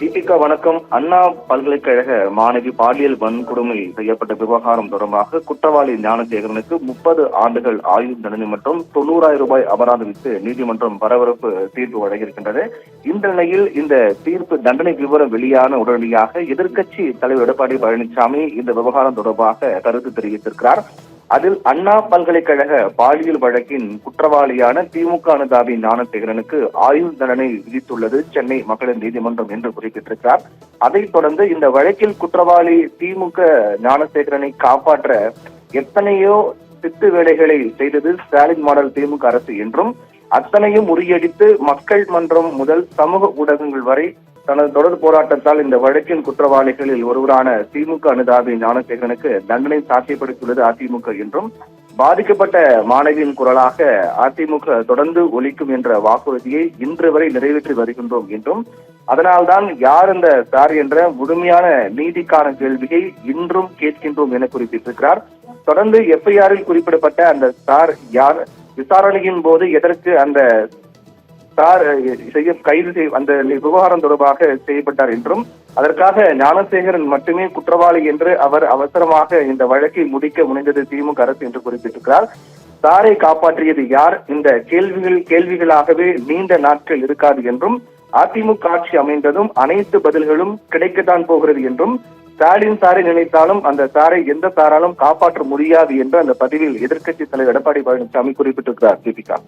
தீபிகா வணக்கம். அண்ணா பல்கலைக்கழக மாணவி பாலியல் வன்கொடுமை செய்யப்பட்ட விவகாரம் தொடர்பாக குற்றவாளி ஞானசேகரனுக்கு 30 ஆண்டுகள் ஆயுள் தண்டனை மற்றும் 90,000 ரூபாய் அபராதம் விதித்து நீதிமன்றம் பரபரப்பு தீர்ப்பு வழங்கியிருக்கின்றது. இந்த நிலையில் இந்த தீர்ப்பு தண்டனை விவரம் வெளியான உடனடியாக எதிர்க்கட்சி தலைவர் எடப்பாடி பழனிசாமி இந்த விவகாரம் தொடர்பாக கருத்து தெரிவித்திருக்கிறார். அதில் அண்ணா பல்கலைக்கழக பாலியல் வழக்கின் குற்றவாளியான திமுக அனுதாபி ஞானசேகரனுக்கு ஆயுள் தண்டனை விதித்துள்ளது சென்னை மகளிர் நீதிமன்றம் என்று குறிப்பிட்டிருக்கிறார். அதைத் தொடர்ந்து இந்த வழக்கில் குற்றவாளி திமுக ஞானசேகரனை காப்பாற்ற எத்தனையோ திட்டு வேலைகளை செய்தது ஸ்டாலின் மாடல் திமுக அரசு என்றும் அத்தனையும் முறியடித்து மக்கள் மன்றம் முதல் சமூக ஊடகங்கள் வரை தனது தொடர் போராட்டத்தால் இந்த வழக்கின் குற்றவாளிகளில் ஒருவரான திமுக அனுதாபி ஞானசேகரனுக்கு தண்டனை சாத்தியப்படுத்தியுள்ளது அதிமுக என்றும் பாதிக்கப்பட்ட மாணவியின் குரலாக அதிமுக தொடர்ந்து ஒலிக்கும் என்ற வாக்குறுதியை இன்று வரை நிறைவேற்றி வருகின்றோம் என்றும் அதனால்தான் யார் இந்த சார் என்ற முழுமையான நீதிக்கான கேள்வியை இன்றும் கேட்கின்றோம் என குறிப்பிட்டிருக்கிறார். தொடர்ந்து எஃப்ஐஆரில் குறிப்பிடப்பட்ட அந்த சார் யார், விசாரணையின் போது எதற்கு அந்த சார் அந்த விவகாரம் தொடர்பாக செய்யப்பட்டார் என்றும் அதற்காக ஞானசேகரன் மட்டுமே குற்றவாளி என்று அவர் அவசரமாக இந்த வழக்கை முடிக்க முனைந்தது திமுக அரசு என்று குறிப்பிட்டிருக்கிறார். சாரை காப்பாற்றியது யார்? இந்த கேள்விகளாகவே நீண்ட நாட்கள் இருக்காது என்றும் அதிமுக ஆட்சி அமைந்ததும் அனைத்து பதில்களும் கிடைக்கத்தான் போகிறது என்றும் ஸ்டாலின் சாரை நினைத்தாலும் அந்த சாரை எந்த சாராலும் காப்பாற்ற முடியாது என்று அந்த பதிவில் எதிர்க்கட்சி தலைவர் எடப்பாடி பழனிசாமி குறிப்பிட்டிருக்கிறார். தீபிகா.